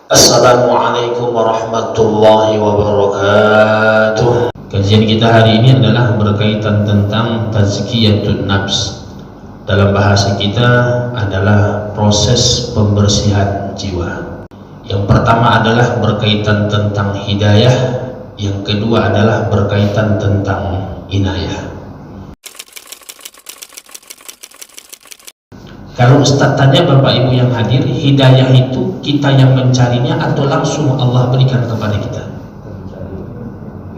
Assalamualaikum warahmatullahi wabarakatuh. Kajian kita hari ini adalah berkaitan tentang tazkiyatun nafs. Dalam bahasa kita adalah proses pembersihan jiwa. Yang pertama adalah berkaitan tentang hidayah, yang kedua adalah berkaitan tentang inayah. Kalau Ustaz tanya Bapak Ibu yang hadir, hidayah itu kita yang mencarinya atau langsung Allah berikan kepada kita?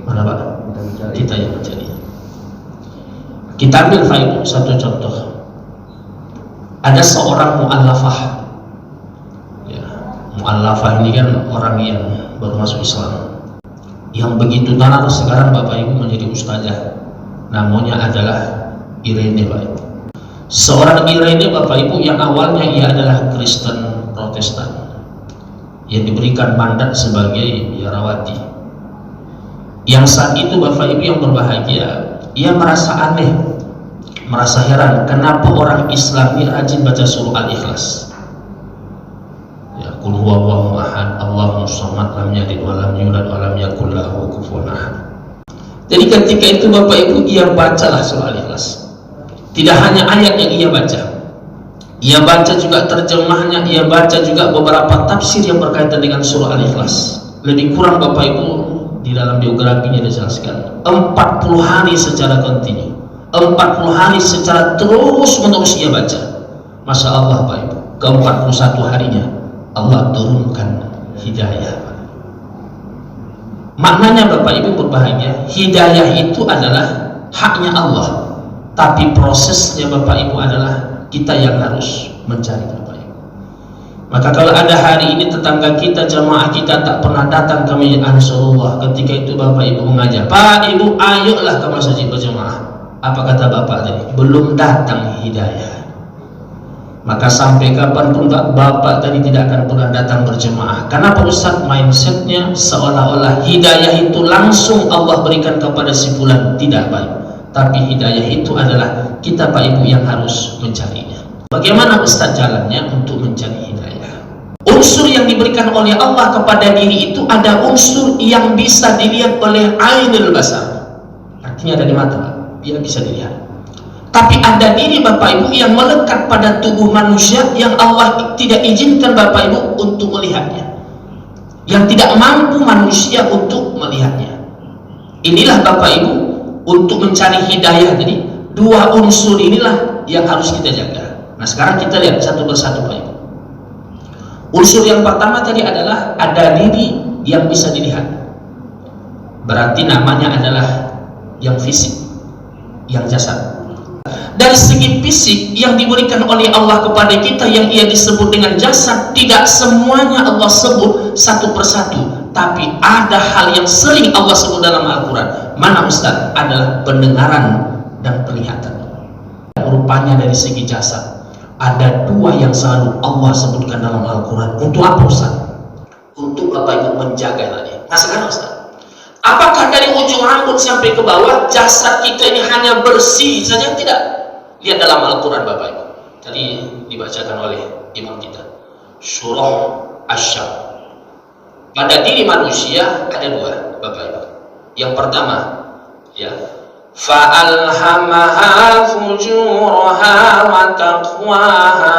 Mana Pak? Kita yang mencarinya. Kita ambil Pak Ibu satu contoh. Ada seorang mu'allafah. Ya, mu'allafah ini kan orang yang baru masuk Islam, yang begitu tanar sekarang Bapak Ibu menjadi ustazah. Namanya adalah Irene Pak Ibu. Seorang Irene Bapak Ibu yang awalnya ia adalah Kristen Protestan, yang diberikan mandat sebagai biarawati. Yang saat itu Bapak Ibu yang berbahagia, ia merasa aneh, merasa heran kenapa orang Islam ini rajin baca surah Al-Ikhlas. Ya, qul huwallahu ahad, Allahus samad, lam yalid wa lam yulad wa lam yakul lahu kufuwan ahad. Jadi ketika itu Bapak Ibu ia bacalah surah Al-Ikhlas. Tidak hanya ayat yang ia baca juga terjemahnya, ia baca juga beberapa tafsir yang berkaitan dengan surah Al-Ikhlas. Lebih kurang Bapak Ibu di dalam biografinya dijelaskan 40 hari secara kontinu, 40 hari secara terus menerus ia baca. Masya Allah Bapak Ibu, ke 41 harinya Allah turunkan hidayah. Maknanya Bapak Ibu berbahagia, hidayah itu adalah haknya Allah, tapi prosesnya Bapak Ibu adalah kita yang harus mencari Bapak Ibu. Maka kalau ada hari ini tetangga kita, jamaah kita tak pernah datang ke masjid Ansarullah, ketika itu Bapak Ibu mengajak, Pak Ibu ayolah ke masjid berjamaah. Apa kata Bapak tadi? Belum datang hidayah. Maka sampai kapanpun Bapak tadi tidak akan pernah datang berjamaah. Kenapa Ustaz? Mindsetnya seolah-olah hidayah itu langsung Allah berikan kepada si fulan. Tidak Pak Ibu, tapi hidayah itu adalah kita Pak Ibu yang harus mencarinya. Bagaimana Ustaz jalannya untuk mencari hidayah? Unsur yang diberikan oleh Allah kepada diri itu ada unsur yang bisa dilihat oleh ainul basar, artinya dari mata Pak, dia bisa dilihat. Tapi ada diri Bapak Ibu yang melekat pada tubuh manusia yang Allah tidak izinkan Bapak Ibu untuk melihatnya, yang tidak mampu manusia untuk melihatnya. Inilah Bapak Ibu untuk mencari hidayah. Jadi dua unsur inilah yang harus kita jaga. Nah sekarang kita lihat satu persatu Pak Ibu. Unsur yang pertama tadi adalah ada diri yang bisa dilihat. Berarti namanya adalah yang fisik, yang jasad. Dari segi fisik yang diberikan oleh Allah kepada kita yang ia disebut dengan jasad, tidak semuanya Allah sebut satu persatu, tapi ada hal yang sering Allah sebut dalam Al-Quran. Mana Ustaz? Adalah pendengaran dan penglihatan. Rupanya dari segi jasad ada dua yang selalu Allah sebutkan dalam Al-Quran. Untuk apa Ustaz? Untuk Bapak Ibu menjaga tadi. Nah sekarang Ustaz, apakah dari ujung rambut sampai ke bawah jasad kita ini hanya bersih saja? Tidak. Lihat dalam Al-Quran Bapak Ibu, tadi dibacakan oleh imam kita surah Asy-Syams. Pada diri manusia ada dua Bapak Ibu. Yang pertama ya, fa'alhamaha fujuraha wa taqwaha.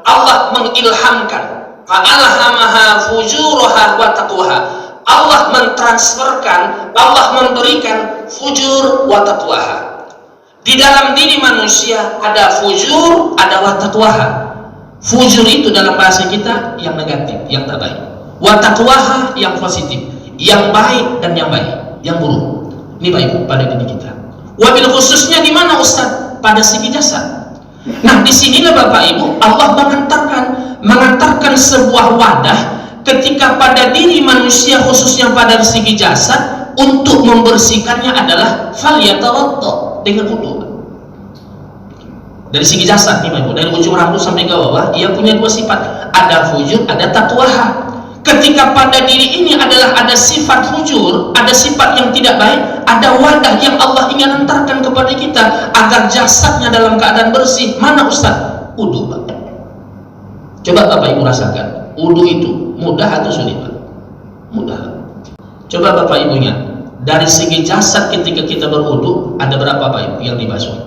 Allah mengilhamkan, fa'alhamaha fujuraha wa taqwaha. Allah mentransferkan, Allah memberikan fujur wa taqwaha. Di dalam diri manusia ada fujur, ada wa taqwaha. Fujur itu dalam bahasa kita yang negatif, yang tak baik. Wa taqwaha yang positif, yang baik dan yang baik, yang buruk. Ini Pak Ibu pada diri kita. Wabil khususnya di mana Ustaz? Pada segi jasad. Nah disinilah Bapak Ibu Allah mengantarkan sebuah wadah ketika pada diri manusia khususnya pada segi jasad, untuk membersihkannya adalah falyatawaddo, dengan wudu. Dari segi jasad nih Pak Ibu, dari ujung rambut sampai ke bawah, ia punya dua sifat, ada fujur, ada taqwaha. Ketika pada diri ini adalah ada sifat fujur, ada sifat yang tidak baik, ada wadah yang Allah ingin hantarkan kepada kita agar jasadnya dalam keadaan bersih. Mana Ustaz? Wudu Pak. Coba Bapak Ibu rasakan. Wudu itu mudah atau sulit Pak? Mudah. Coba Bapak Ibu ingat, dari segi jasad ketika kita berwudu ada berapa Pak Ibu yang dibasuh?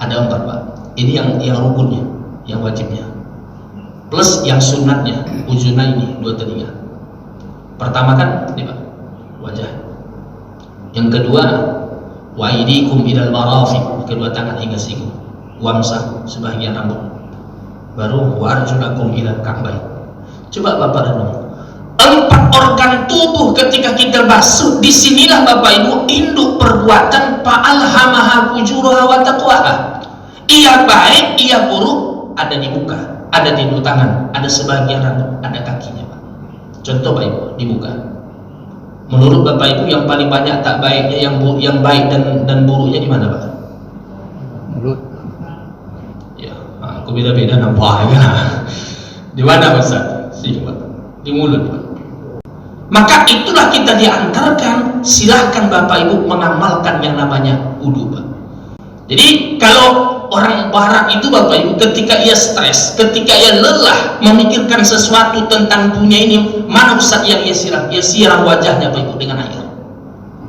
Ada 4 Pak. Ini yang rukunnya, yang wajibnya. Plus yang sunatnya, ujuna ini 2 telinga. Pertama kan ini Pak, wajah. Yang kedua, wa aydikum ilal marafiq, kedua tangan hingga siku. Wamsah sebagian rambut. Baru wa arjulakum ilal ka'bayn. Coba Bapak renung. 4 organ tubuh ketika kita basuh, disinilah Bapak Ibu induk perbuatan fa'alhamaha fujuraha wa taqwaha. Ia baik, ia buruk, ada di muka, ada di tangan, ada sebagian rambut, ada kakinya Pak. Contoh Pak Ibu, di muka. Menurut Bapak Ibu yang paling banyak tak baiknya, yang baik dan buruknya di mana Pak? Mulut. Ya, aku beda-beda nampaknya. Di mana Ustaz? Sini Pak. Di mulut Pak. Maka itulah kita diantarkan, silahkan Bapak Ibu mengamalkan yang namanya wudu Pak. Jadi kalau orang barat itu Bapak Ibu ketika ia stres, ketika ia lelah memikirkan sesuatu tentang dunia ini, mana Ustaz yang ia siram? Ia siram wajahnya Bapak Ibu dengan air.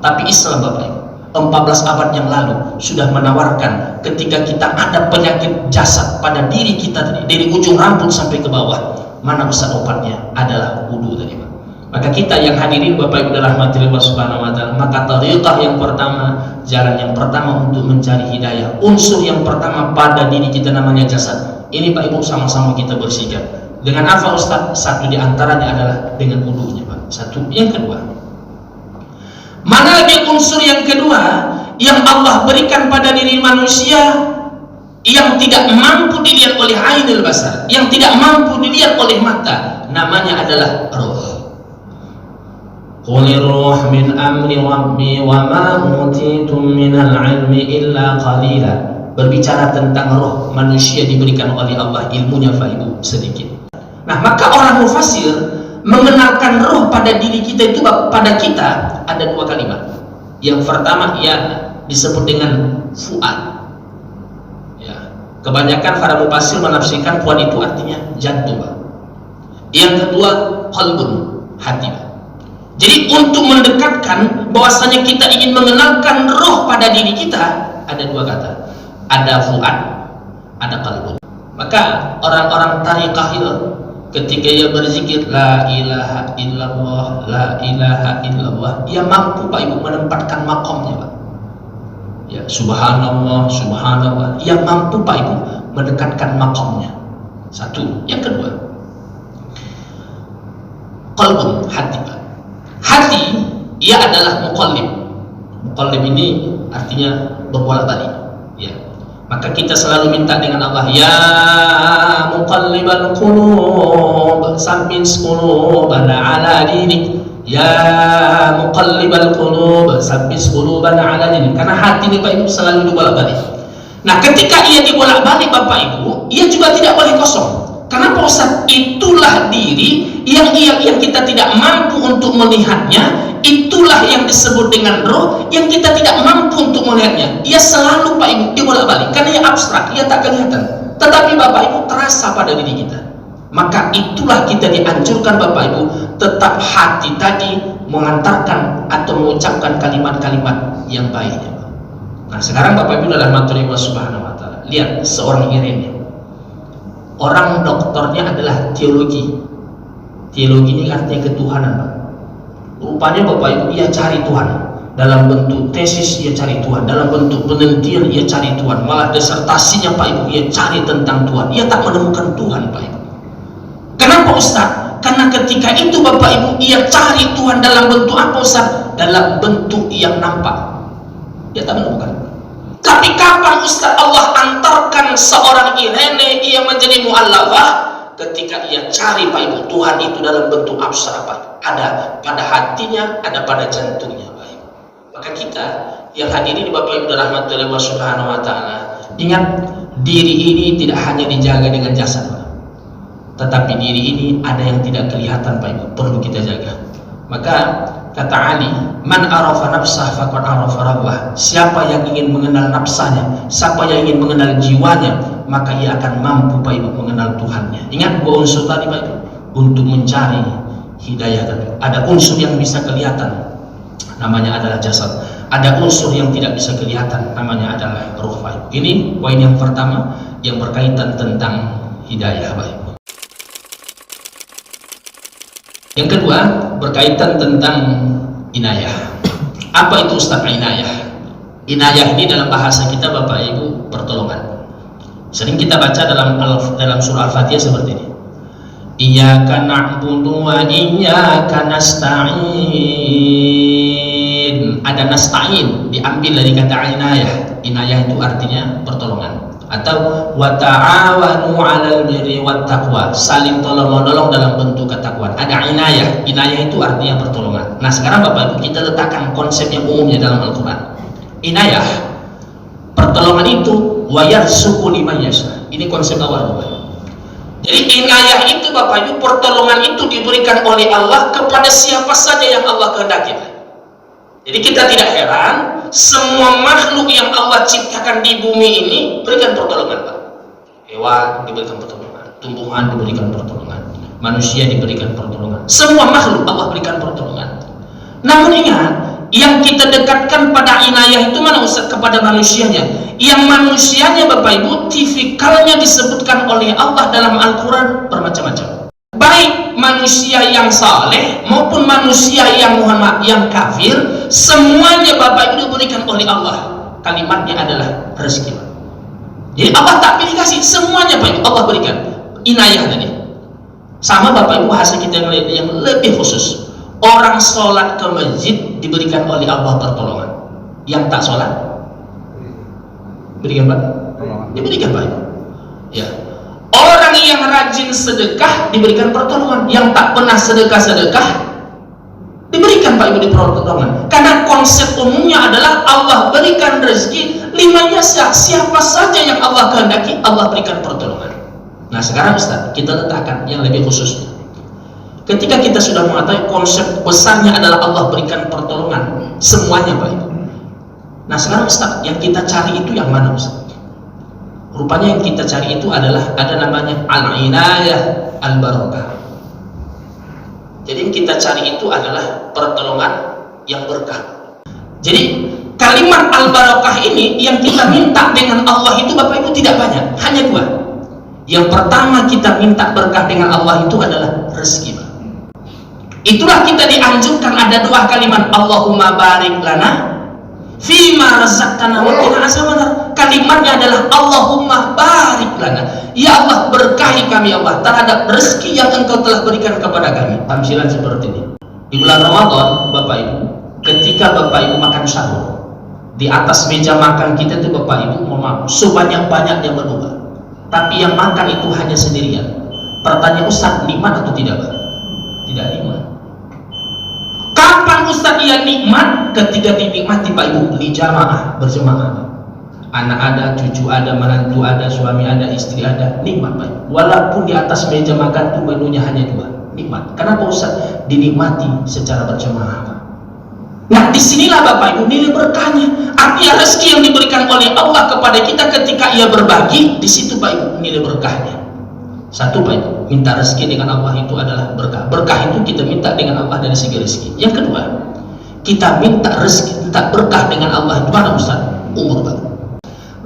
Tapi Islam Bapak Ibu 14 abad yang lalu sudah menawarkan ketika kita ada penyakit jasad pada diri kita tadi, dari ujung rambut sampai ke bawah, mana Ustaz obatnya? Adalah wudu tadi Pak. Maka kita yang hadirin Bapak Ibu rahmati Allah Subhanahu wa taala, maka tariqah yang pertama, jalan yang pertama untuk mencari hidayah, unsur yang pertama pada diri kita namanya jasad. Ini Pak Ibu sama-sama kita bersihkan. Dengan apa Ustaz? Satu di antaranya adalah dengan wudunya Pak. Satu. Yang kedua, mana lagi unsur yang kedua yang Allah berikan pada diri manusia yang tidak mampu dilihat oleh ainul basar, yang tidak mampu dilihat oleh mata, namanya adalah roh. Qulir ruh min amri rabbi wa ma utitum minal ilmi illa qalila. Berbicara tentang roh, manusia diberikan oleh Allah ilmunya Pak Ibu sedikit. Nah, maka orang mufasir mengenalkan roh pada diri kita itu, pada kita ada 2 kalimat. Yang pertama ya disebut dengan fuad. Ya, kebanyakan para mufasir menafsirkan fuad itu artinya jantung Pak. Yang kedua qalbun, hati Pak. Jadi untuk mendekatkan bahwasanya kita ingin mengenalkan roh pada diri kita, ada 2 kata. Ada fuad, ada qalbun. Maka orang-orang tariqah itu ketika ia berzikir la ilaha illallah, la ilaha illallah, ia mampu Pak Ibu menempatkan makomnya Pak. Ya, subhanallah, subhanallah, ia mampu Pak Ibu mendekatkan makomnya. Satu. Yang kedua, qalbun, hati Pak. Hati ia adalah muqallib. Muqallib ini artinya berbolak-balik. Ya. Maka kita selalu minta dengan Allah, ya muqallibal qulub, sabbis qulubana ala dinik. Ya muqallibal qulub, sabbis qulubana ala dinik. Karena hati ini Pak Ibu selalu dibolak-balik. Nah, ketika ia dibolak-balik Bapak Ibu, ia juga tidak boleh kosong. Kenapa Ustaz? Itulah diri yang kita tidak mampu untuk melihatnya. Itulah yang disebut dengan roh yang kita tidak mampu untuk melihatnya. Ia selalu Pak Ibu dibolak-balik karena ia abstrak, ia tak kelihatan. Tetapi Bapak Ibu terasa pada diri kita. Maka itulah kita dianjurkan Bapak Ibu tetap hati tadi mengantarkan atau mengucapkan kalimat-kalimat yang baiknya. Nah, sekarang Bapak Ibu dalam materi Allah Subhanahu wa taala, lihat seorang Irene. Orang doktornya adalah teologi. Teologi ini artinya ketuhanan Pak. Rupanya Bapak Ibu ia cari Tuhan. Dalam bentuk tesis ia cari Tuhan, dalam bentuk penelitian ia cari Tuhan, malah disertasinya Pak Ibu ia cari tentang Tuhan. Ia tak menemukan Tuhan Pak Ibu. Kenapa Ustaz? Karena ketika itu Bapak Ibu ia cari Tuhan dalam bentuk apa Ustaz? Dalam bentuk yang nampak. Ia tak menemukan. Tapi kapan Ustaz Allah antarkan seorang Irene ia menjadi mu'allafah? Ketika ia cari Pak Ibu Tuhan itu dalam bentuk abstrak Pak. Ada pada hatinya, ada pada jantungnya Pak Ibu. Maka kita yang hadirin Bapak Ibu rahmatullahi wa subhanahu wa ta'ala, ingat diri ini tidak hanya dijaga dengan jasad Pak, tetapi diri ini ada yang tidak kelihatan Pak Ibu, perlu kita jaga. Maka kata Ali, man arafa nafsah faqad arafa rabbah. Siapa yang ingin mengenal nafsanya, siapa yang ingin mengenal jiwanya, maka ia akan mampu Pak Ibu mengenal Tuhannya. Ingat dua unsur tadi Pak Ibu, untuk mencari hidayah tadi. Ada unsur yang bisa kelihatan, namanya adalah jasad. Ada unsur yang tidak bisa kelihatan, namanya adalah ruh Pak Ibu. Ini poin yang pertama yang berkaitan tentang hidayah Pak Ibu. Yang kedua berkaitan tentang inayah. Apa itu Ustaz inayah? Inayah ini dalam bahasa kita Bapak Ibu pertolongan. Sering kita baca dalam surah Al-Fatihah seperti ini. Iyyaka na'budu wa iyyaka nasta'in. Ada nasta'in diambil dari kata inayah. Inayah itu artinya pertolongan. Atau wa ta'awanu 'alal birri wat taqwa, saling tolong-menolong dalam bentuk ketakwaan. Ada inayah. Inayah itu artinya pertolongan. Nah, sekarang Bapak Ibu kita letakkan konsep yang umumnya dalam Al-Qur'an. Inayah, pertolongan itu wa yarzuqu liman yasha. Ini konsep awal Bapak Ibu. Jadi inayah itu Bapak Ibu, pertolongan itu diberikan oleh Allah kepada siapa saja yang Allah kehendaki. Jadi kita tidak heran semua makhluk yang Allah ciptakan di bumi ini berikan pertolongan Pak. Hewan diberikan pertolongan, tumbuhan diberikan pertolongan, manusia diberikan pertolongan. Semua makhluk Allah berikan pertolongan. Namun ingat, yang kita dekatkan pada inayah itu mana Ustaz? Kepada manusianya. Yang manusianya Bapak Ibu tipikalnya disebutkan oleh Allah dalam Al-Quran bermacam-macam. Baik manusia yang saleh maupun manusia yang yang kafir, semuanya Bapak Ibu diberikan oleh Allah. Kalimatnya adalah rezeki. Jadi Allah tak pilih kasih, semuanya Bapak Ibu Allah berikan. Inayah tadi. Sama Bapak Ibu bahasa kita yang lebih khusus. Orang sholat ke masjid diberikan oleh Allah pertolongan. Yang tak sholat berikan Pak? Diberikan Pak. Ya. Orang yang rajin sedekah diberikan pertolongan. Yang tak pernah sedekah diberikan Pak Ibu di pertolongan. Karena konsep umumnya adalah Allah berikan rezeki liman yasha, siapa saja yang Allah kehendaki Allah berikan pertolongan. Nah sekarang Ustaz kita letakkan yang lebih khusus. Ketika kita sudah mengetahui konsep besarnya adalah Allah berikan pertolongan semuanya Pak Ibu. Nah sekarang Ustaz yang kita cari itu yang mana Ustaz? Rupanya yang kita cari itu adalah ada namanya al-inayah al-barakah. Jadi yang kita cari itu adalah pertolongan yang berkah. Jadi kalimat al-barakah ini yang kita minta dengan Allah itu Bapak Ibu tidak banyak, hanya dua. Yang pertama kita minta berkah dengan Allah itu adalah rezeki. Itulah kita dianjurkan ada dua kalimat, Allahumma barik lana fima razaqtana wa qina azabannar. Kalimatnya adalah Allahumma barik lana, ya Allah berkahi kami Allah terhadap rezeki yang Engkau telah berikan kepada kami. Tamsilan seperti ini. Di bulan Ramadan Bapak Ibu, ketika Bapak Ibu makan sahur, di atas meja makan kita itu Bapak Ibu sebanyak-banyaknya menu, tapi yang makan itu hanya sendirian. Pertanyaan Ustaz, nikmat atau tidak Pak? Tidak nikmat. Kapan Ustaz ia nikmat? Ketika dinikmati Pak Ibu di jamaah, berjamaah. Anak ada, cucu ada, menantu ada, suami ada, istri ada, nikmat Pak Ibu. Walaupun di atas meja makan itu menunya hanya dua, nikmat. Kenapa Ustaz? Dinikmati secara berjamaah. Nah disinilah Bapak Ibu nilai berkahnya. Artinya rezeki yang diberikan oleh Allah kepada kita ketika ia berbagi, di situ Pak Ibu nilai berkahnya. Satu Pak Ibu, minta rezeki dengan Allah itu adalah berkah. Berkah itu kita minta dengan Allah dari segi rezeki. Yang kedua, kita minta rezeki, minta berkah dengan Allah itu mana Ustaz? Umur Pak.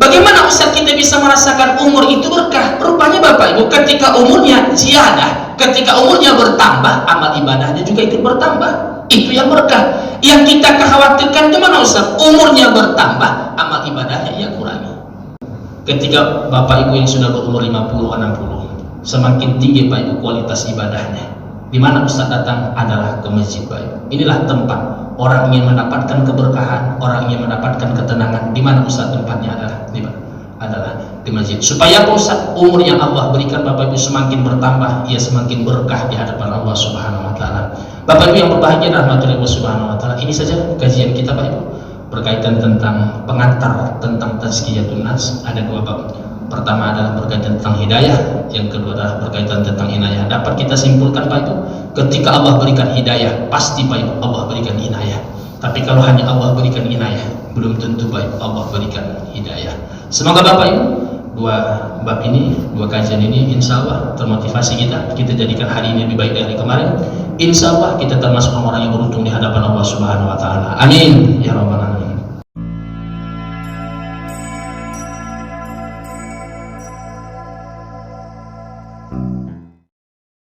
Bagaimana Ustaz kita bisa merasakan umur itu berkah? Rupanya Bapak Ibu ketika umurnya ziyadah, ketika umurnya bertambah, amal ibadahnya juga ikut bertambah. Itu yang berkah. Yang kita khawatirkan itu mana Ustaz? Umurnya bertambah, amal ibadahnya ia kurangi. Ketika Bapak Ibu yang sudah berumur 50, 60, semakin tinggi Pak Ibu kualitas ibadahnya. Di mana Ustaz datang adalah ke masjid Pak Ibu. Inilah tempat orang ingin mendapatkan keberkahan, orang ingin mendapatkan ketenangan. Di mana Ustaz tempatnya adalah di masjid. Supaya apa Ustaz? Umur yang Allah berikan Bapak Ibu semakin bertambah, ia semakin berkah di hadapan Allah Subhanahu wa taala. Bapak Ibu yang berbahagia rahmatullahi wa subhanahu wa ta'ala, ini saja kajian kita Pak Ibu berkaitan tentang pengantar tentang tazkiyatun nas. Ada dua bab. Pertama adalah berkaitan tentang hidayah, yang kedua adalah berkaitan tentang inayah. Dapat kita simpulkan Pak Ibu, ketika Allah berikan hidayah, pasti Pak Ibu Allah berikan inayah. Tapi kalau hanya Allah berikan inayah, belum tentu Pak Ibu Allah berikan hidayah. Semoga Bapak Ibu dua bab ini, dua kajian ini insya Allah termotivasi kita jadikan hari ini lebih baik dari kemarin. Insya Allah kita termasuk orang yang beruntung di hadapan Allah Subhanahu Wa Taala. Amin ya rabbal alamin.